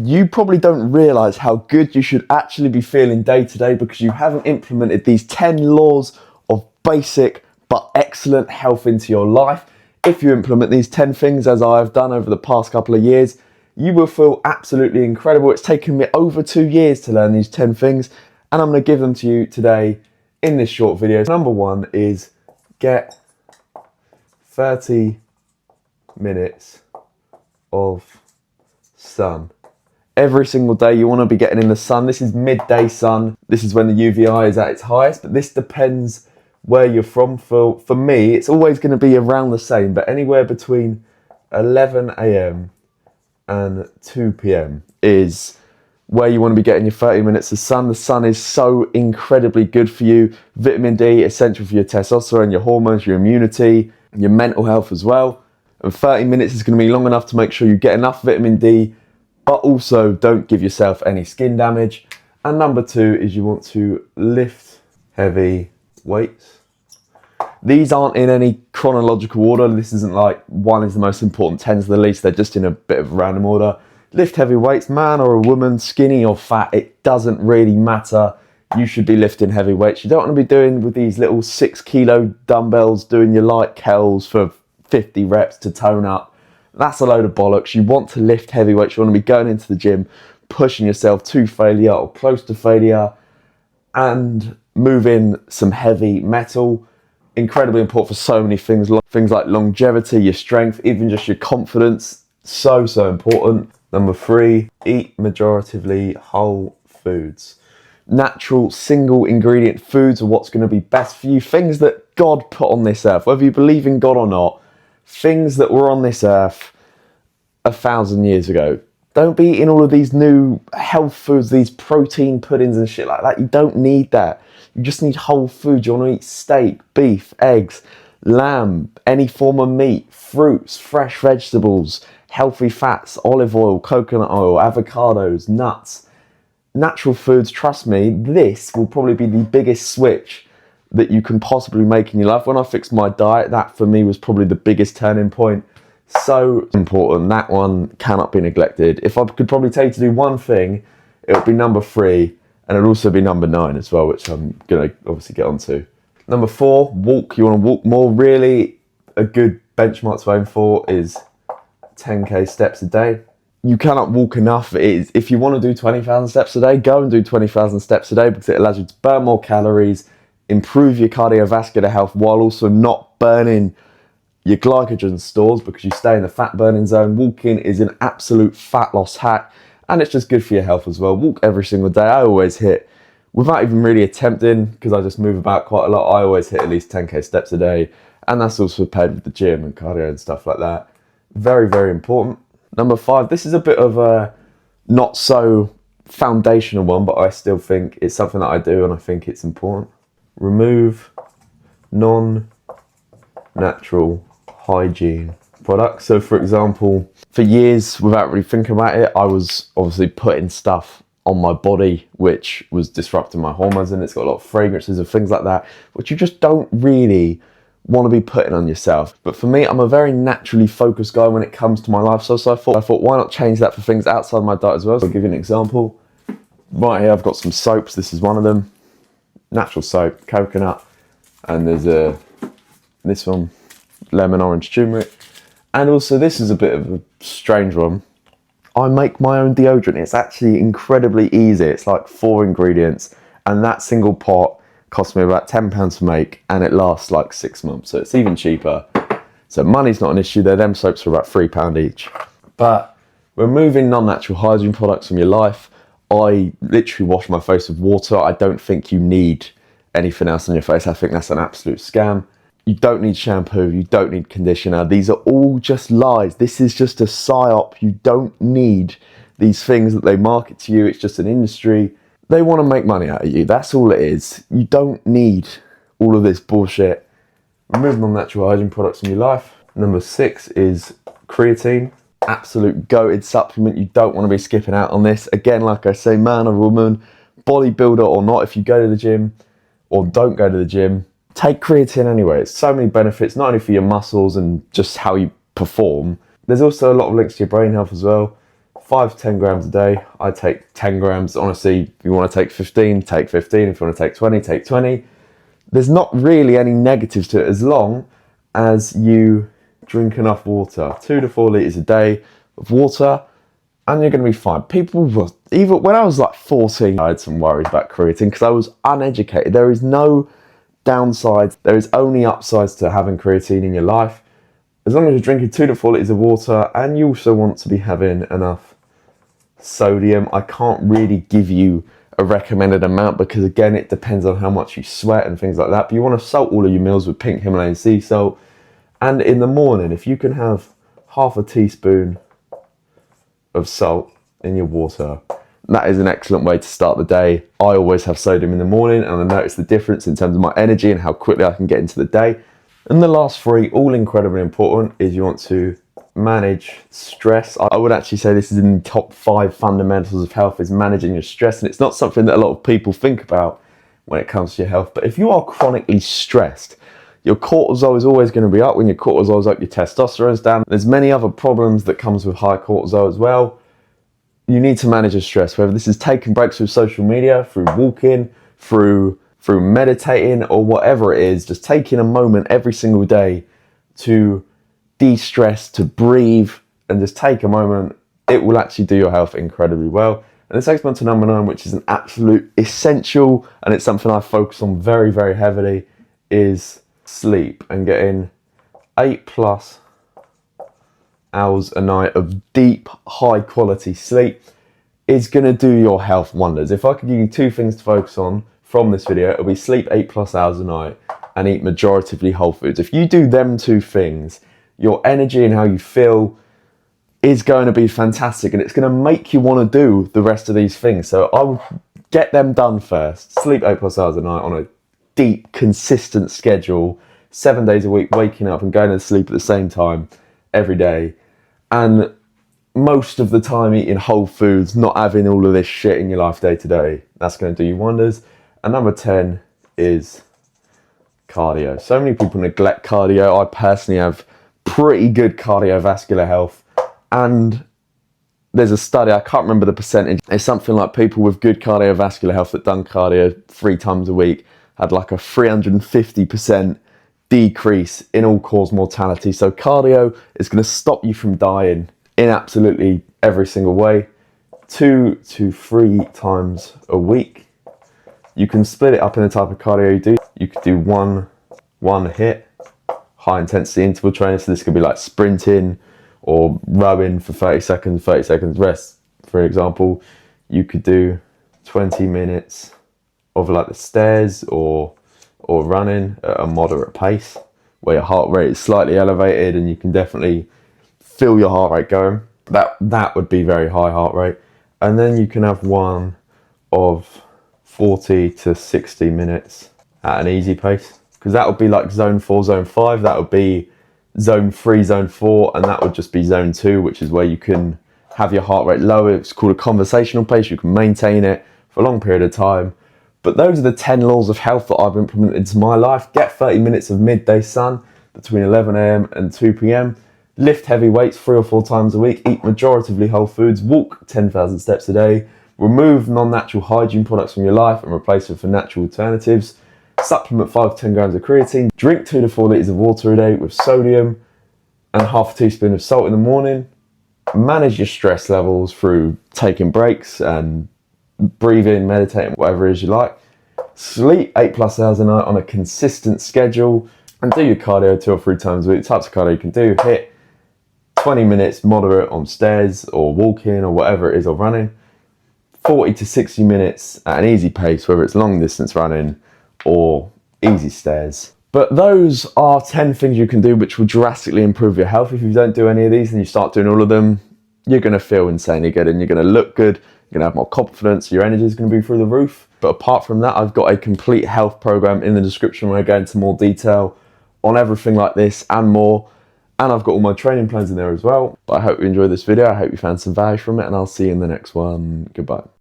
you probably don't realize how good you should actually be feeling day to day because you haven't implemented these 10 laws of basic but excellent health into your life. If you implement these 10 things as I have done over the past couple of years, you will feel absolutely incredible. It's taken me over 2 years to learn these 10 things, and I'm going to give them to you today in this short video. Number one is get 30 minutes of sun. Every single day you want to be getting in the sun. This is midday sun. This is when the UVI is at its highest, but this depends where you're from. For me, it's always going to be around the same, but anywhere between 11 a.m. and 2 p.m. is where you want to be getting your 30 minutes of sun. The sun is so incredibly good for you. Vitamin D, essential for your testosterone, your hormones, your immunity, your mental health as well. And 30 minutes is going to be long enough to make sure you get enough vitamin D, but also don't give yourself any skin damage. And number two is you want to lift heavy weights. These aren't in any chronological order. This isn't like 1 is the most important, 10 is the least. They're just in a bit of random order. Lift heavy weights, man or a woman, skinny or fat, it doesn't really matter. You should be lifting heavy weights. You don't want to be doing with these little 6 kilo dumbbells, doing your light curls for 50 reps to tone up. That's a load of bollocks. You want to lift heavy weights. You want to be going into the gym, pushing yourself to failure or close to failure, and moving some heavy metal. Incredibly important for so many things. Things like longevity, your strength, even just your confidence. So important. Number 3, eat majoritively whole foods. Natural, single ingredient foods are what's going to be best for you. Things that God put on this earth, whether you believe in God or not, things that were on this earth 1,000 years ago. Don't be eating all of these new health foods, these protein puddings and shit like that. You don't need that. You just need whole food. You want to eat steak, beef, eggs, lamb, any form of meat, fruits, fresh vegetables, healthy fats, olive oil, coconut oil, avocados, nuts. Natural foods, trust me, this will probably be the biggest switch that you can possibly make in your life. When I fixed my diet, that for me was probably the biggest turning point. So important. That one cannot be neglected. If I could probably tell you to do one thing, it would be number 3, and it would also be number 9 as well, which I'm going to obviously get onto. Number 4, walk. You want to walk more. Really, a good benchmark to aim for is 10k steps a day. You cannot walk enough. If you want to do 20,000 steps a day, go and do 20,000 steps a day because it allows you to burn more calories, improve your cardiovascular health while also not burning your glycogen stores because you stay in the fat burning zone. Walking is an absolute fat loss hack, and it's just good for your health as well. Walk every single day. I always hit, without even really attempting, because I just move about quite a lot, I always hit at least 10k steps a day, and that's also paired with the gym and cardio and stuff like that. Very, very important. Number 5, this is a bit of a not so foundational one, but I still think it's something that I do and I think it's important. Remove non-natural hygiene products. So for example, for years, without really thinking about it, I was obviously putting stuff on my body which was disrupting my hormones, and it's got a lot of fragrances and things like that, which you just don't really want to be putting on yourself. But for me, I'm a very naturally focused guy when it comes to my lifestyle, so I thought why not change that for things outside my diet as well. So I'll give you an example. Right here I've got some soaps. This is one of them. Natural soap, coconut, and there's this one, lemon orange turmeric. And also this is a bit of a strange one. I make my own deodorant. It's actually incredibly easy. It's like 4 ingredients, and that single pot cost me about £10 to make, and it lasts like 6 months, so it's even cheaper. So money's not an issue there. Them soaps are about £3 each. But removing non-natural hygiene products from your life, I literally wash my face with water. I don't think you need anything else on your face. I think that's an absolute scam. You don't need shampoo, you don't need conditioner. These are all just lies. This is just a psyop. You don't need these things that they market to you. It's just an industry. They want to make money out of you. That's all it is. You don't need all of this bullshit. Remove non-natural hygiene products from your life. Number 6 is creatine. Absolute goated supplement. You don't want to be skipping out on this. Again, like I say, man or woman, bodybuilder or not, if you go to the gym or don't go to the gym, take creatine anyway. It's so many benefits, not only for your muscles and just how you perform. There's also a lot of links to your brain health as well. 5 to 10 grams a day. I take 10 grams. Honestly, if you want to take 15, take 15. If you want to take 20, take 20. There's not really any negatives to it as long as you drink enough water. 2 to 4 litres a day of water, and you're going to be fine. People were, even when I was like 14, I had some worries about creatine because I was uneducated. There is no downsides. There is only upsides to having creatine in your life. As long as you're drinking 2 to 4 litres of water, and you also want to be having enough sodium. I can't really give you a recommended amount because, again, it depends on how much you sweat and things like that. But you want to salt all of your meals with pink Himalayan sea salt. And in the morning, if you can have half a teaspoon of salt in your water, that is an excellent way to start the day. I always have sodium in the morning, and I notice the difference in terms of my energy and how quickly I can get into the day. And the last 3, all incredibly important, is you want to manage stress. I would actually say this is in the top 5 fundamentals of health, is managing your stress. And it's not something that a lot of people think about when it comes to your health. But if you are chronically stressed, your cortisol is always going to be up. When your cortisol is up, your testosterone is down. There's many other problems that comes with high cortisol as well. You need to manage your stress, whether this is taking breaks with social media, through walking, through meditating, or whatever it is. Just taking a moment every single day to de-stress, to breathe, and just take a moment. It will actually do your health incredibly well. And this takes me on to number 9, which is an absolute essential, and it's something I focus on very, very heavily, is sleep, and getting 8+ hours a night of deep, high quality sleep is going to do your health wonders. If I could give you 2 things to focus on from this video, it'll be sleep 8+ hours a night and eat majoritively whole foods. If you do them 2 things, your energy and how you feel is going to be fantastic, and it's going to make you want to do the rest of these things. So I would get them done first. Sleep 8+ hours a night on a deep, consistent schedule, 7 days a week, waking up and going to sleep at the same time every day. And most of the time eating whole foods, not having all of this shit in your life day to day. That's going to do you wonders. And number 10 is cardio. So many people neglect cardio. I personally have pretty good cardiovascular health, and there's a study, I can't remember the percentage, it's something like people with good cardiovascular health that done cardio 3 times a week had like a 350% decrease in all-cause mortality. So cardio is going to stop you from dying in absolutely every single way. 2 to 3 times a week. You can split it up in the type of cardio you do. You could do one hit, high intensity interval training. So this could be like sprinting or rowing for 30 seconds rest. For example, you could do 20 minutes of like the stairs or running at a moderate pace where your heart rate is slightly elevated, and you can definitely feel your heart rate going. That would be very high heart rate. And then you can have one of 40 to 60 minutes at an easy pace, because that would be like zone 4, zone 5. That would be zone 3, zone 4, and that would just be zone 2, which is where you can have your heart rate lower. It's called a conversational pace. You can maintain it for a long period of time. But those are the 10 laws of health that I've implemented into my life. Get 30 minutes of midday sun between 11 a.m. and 2 p.m. Lift heavy weights 3 or 4 times a week. Eat majoritively whole foods. Walk 10,000 steps a day. Remove non-natural hygiene products from your life and replace them for natural alternatives. Supplement 5 to 10 grams of creatine. Drink 2 to 4 litres of water a day with sodium and half a teaspoon of salt in the morning. Manage your stress levels through taking breaks and breathing, meditating, whatever it is you like. Sleep 8+ hours a night on a consistent schedule, and do your cardio 2 or 3 times a week. The types of cardio you can do: hit 20 minutes moderate on stairs or walking or whatever it is, or running. 40 to 60 minutes at an easy pace, whether it's long distance running or easy stairs. But those are 10 things you can do which will drastically improve your health. If you don't do any of these and you start doing all of them, you're going to feel insanely good, and you're going to look good, you're going to have more confidence, your energy is going to be through the roof. But apart from that, I've got a complete health program in the description where I go into more detail on everything like this and more. And I've got all my training plans in there as well. But I hope you enjoyed this video. I hope you found some value from it, and I'll see you in the next one. Goodbye.